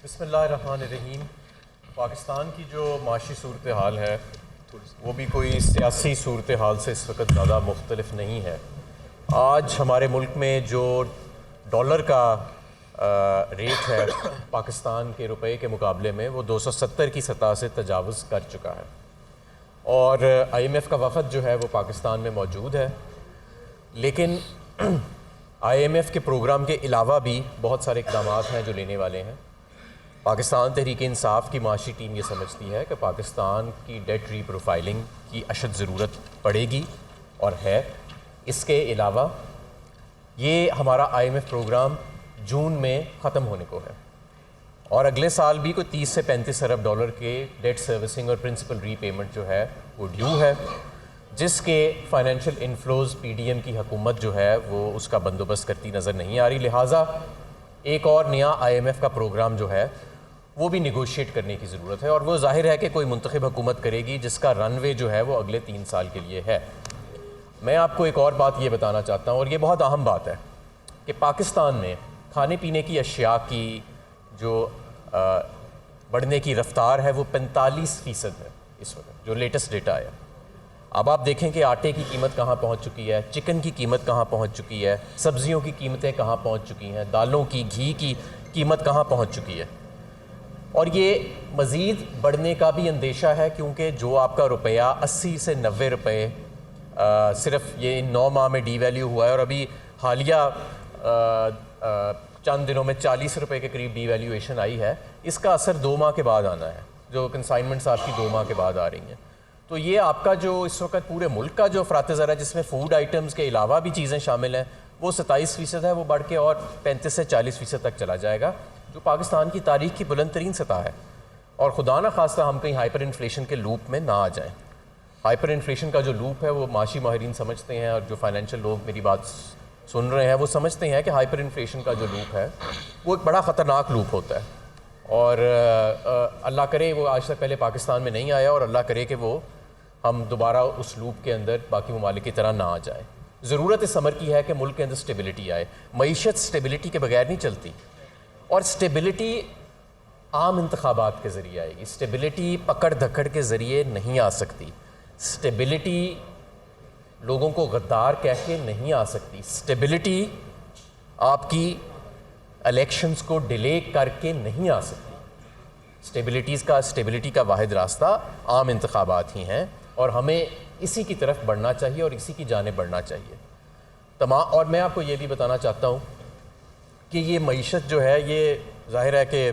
بسم اللہ الرحمن الرحیم۔ پاکستان کی جو معاشی صورتحال ہے وہ بھی کوئی سیاسی صورتحال سے اس وقت زیادہ مختلف نہیں ہے۔ آج ہمارے ملک میں جو ڈالر کا ریٹ ہے پاکستان کے روپے کے مقابلے میں وہ 270 کی سطح سے تجاوز کر چکا ہے، اور آئی ایم ایف کا وفد جو ہے وہ پاکستان میں موجود ہے، لیکن آئی ایم ایف کے پروگرام کے علاوہ بھی بہت سارے اقدامات ہیں جو لینے والے ہیں۔ پاکستان تحریک انصاف کی معاشی ٹیم یہ سمجھتی ہے کہ پاکستان کی ڈیٹ ری پروفائلنگ کی اشد ضرورت پڑے گی اور ہے۔ اس کے علاوہ یہ ہمارا آئی ایم ایف پروگرام جون میں ختم ہونے کو ہے، اور اگلے سال بھی کوئی 30 سے 35 ارب ڈالر کے ڈیٹ سروسنگ اور پرنسپل ری پیمنٹ جو ہے وہ ڈیو ہے، جس کے financial inflows P D M کی حکومت جو ہے وہ اس کا بندوبست کرتی نظر نہیں آ رہی۔ لہٰذا ایک اور نیا آئی ایم ایف کا پروگرام جو ہے وہ بھی نیگوشیٹ کرنے کی ضرورت ہے، اور وہ ظاہر ہے کہ کوئی منتخب حکومت کرے گی جس کا رن وے جو ہے وہ اگلے 3 سال کے لیے ہے۔ میں آپ کو ایک اور بات یہ بتانا چاہتا ہوں، اور یہ بہت اہم بات ہے، کہ پاکستان میں کھانے پینے کی اشیاء کی جو بڑھنے کی رفتار ہے وہ 45% ہے اس وقت، جو لیٹسٹ ڈیٹا ہے۔ اب آپ دیکھیں کہ آٹے کی قیمت کہاں پہنچ چکی ہے، چکن کی قیمت کہاں پہنچ چکی ہے، سبزیوں کی قیمتیں کہاں پہنچ چکی ہیں، دالوں کی، گھی کی قیمت کہاں پہنچ چکی ہے، اور یہ مزید بڑھنے کا بھی اندیشہ ہے، کیونکہ جو آپ کا روپیہ 80 سے 90 روپے صرف یہ 9 ماہ میں ڈی ویلیو ہوا ہے، اور ابھی حالیہ چند دنوں میں 40 روپے کے قریب ڈی ویلیویشن آئی ہے، اس کا اثر 2 ماہ کے بعد آنا ہے، جو کنسائنمنٹس آپ کی 2 ماہ کے بعد آ رہی ہیں۔ تو یہ آپ کا جو اس وقت پورے ملک کا جو افراط زر ہے، جس میں فوڈ آئٹمز کے علاوہ بھی چیزیں شامل ہیں، وہ 27% ہے، وہ بڑھ کے اور 35 سے 40% تک چلا جائے گا، جو پاکستان کی تاریخ کی بلند ترین سطح ہے۔ اور خدا نہ خواستہ ہم کہیں ہائپر انفلیشن کے لوپ میں نہ آ جائیں۔ ہائپر انفلیشن کا جو لوپ ہے وہ معاشی ماہرین سمجھتے ہیں، اور جو فائنینشیل لوگ میری بات سن رہے ہیں وہ سمجھتے ہیں کہ ہائپر انفلیشن کا جو لوپ ہے وہ ایک بڑا خطرناک لوپ ہوتا ہے، اور اللہ کرے وہ آج تک پہلے پاکستان میں نہیں آیا، اور اللہ کرے کہ وہ ہم دوبارہ اس لوپ کے اندر باقی ممالک کی طرح نہ آ جائیں۔ ضرورت اس امر کی ہے کہ ملک کے اندر سٹیبلٹی آئے۔ معیشت سٹیبلٹی کے بغیر نہیں چلتی، اور سٹیبلٹی عام انتخابات کے ذریعے آئے گی، سٹیبلٹی پکڑ دھکڑ کے ذریعے نہیں آ سکتی، سٹیبلٹی لوگوں کو غدار کہہ کے نہیں آ سکتی، سٹیبلٹی آپ کی الیکشنز کو ڈیلے کر کے نہیں آ سکتی۔ سٹیبلٹی کا واحد راستہ عام انتخابات ہی ہیں، اور ہمیں اسی کی طرف بڑھنا چاہیے اور اسی کی جانب بڑھنا چاہیے۔ اور میں آپ کو یہ بھی بتانا چاہتا ہوں کہ یہ معیشت جو ہے یہ ظاہر ہے کہ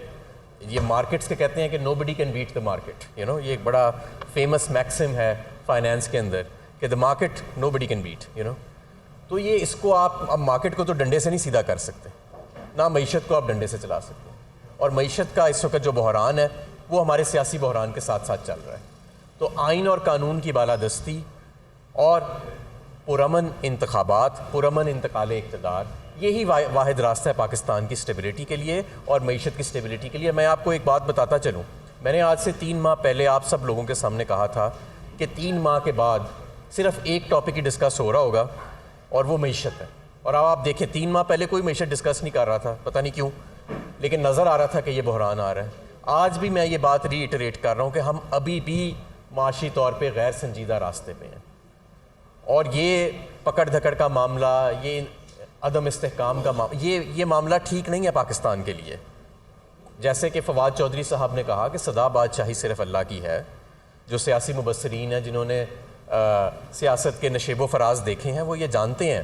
یہ مارکیٹس کے کہتے ہیں کہ نو بڈی کین بیٹ دا مارکیٹ، یہ ایک بڑا فیمس میکسم ہے فائنینس کے اندر کہ the market nobody can beat, تو یہ اس کو آپ اب مارکیٹ کو تو ڈنڈے سے نہیں سیدھا کر سکتے، نہ معیشت کو آپ ڈنڈے سے چلا سکتے، اور معیشت کا اس وقت جو بحران ہے وہ ہمارے سیاسی بحران کے ساتھ ساتھ چل رہا ہے۔ تو آئین اور قانون کی بالادستی اور پرامن انتخابات، پرامن انتقال اقتدار، یہی واحد راستہ ہے پاکستان کی سٹیبلٹی کے لیے اور معیشت کی سٹیبلٹی کے لیے۔ میں آپ کو ایک بات بتاتا چلوں، میں نے آج سے 3 ماہ پہلے آپ سب لوگوں کے سامنے کہا تھا کہ 3 ماہ کے بعد صرف ایک ٹاپک ہی ڈسکس ہو رہا ہوگا، اور وہ معیشت ہے، اور اب آپ دیکھیں 3 ماہ پہلے کوئی معیشت ڈسکس نہیں کر رہا تھا، پتہ نہیں کیوں، لیکن نظر آ رہا تھا کہ یہ بحران آ رہا ہے۔ آج بھی میں یہ بات ری ایٹریٹ کر رہا ہوں کہ ہم ابھی بھی معاشی طور پہ غیر سنجیدہ راستے پہ ہیں، اور یہ پکڑ دھکڑ کا معاملہ، یہ عدم استحکام کا معاملہ، یہ معاملہ ٹھیک نہیں ہے پاکستان کے لیے۔ جیسے کہ فواد چودھری صاحب نے کہا کہ سدا بادشاہی صرف اللہ کی ہے۔ جو سیاسی مبصرین ہیں جنہوں نے سیاست کے نشیب و فراز دیکھے ہیں وہ یہ جانتے ہیں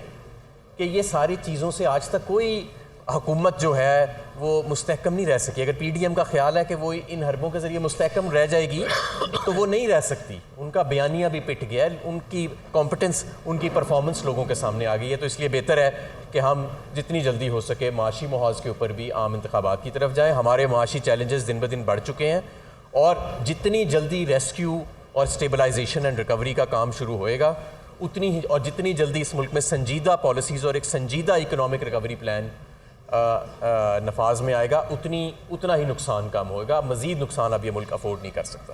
کہ یہ ساری چیزوں سے آج تک کوئی حکومت جو ہے وہ مستحکم نہیں رہ سکی۔ اگر پی ڈی ایم کا خیال ہے کہ وہ ان حربوں کے ذریعے مستحکم رہ جائے گی تو وہ نہیں رہ سکتی، ان کا بیانیہ بھی پٹ گیا ہے، ان کی کمپٹنس، ان کی پرفارمنس لوگوں کے سامنے آ گئی ہے۔ تو اس لیے بہتر ہے کہ ہم جتنی جلدی ہو سکے معاشی محاذ کے اوپر بھی عام انتخابات کی طرف جائیں۔ ہمارے معاشی چیلنجز دن بدن بڑھ چکے ہیں، اور جتنی جلدی ریسکیو اور سٹیبلائزیشن اینڈ ریکوری کا کام شروع ہوئے گا اتنی ہی، اور جتنی جلدی اس ملک میں سنجیدہ پالیسیز اور ایک سنجیدہ اکنامک ریکوری پلان نفاذ میں آئے گا اتنا ہی نقصان کم ہوئے گا۔ مزید نقصان اب یہ ملک افورڈ نہیں کر سکتا۔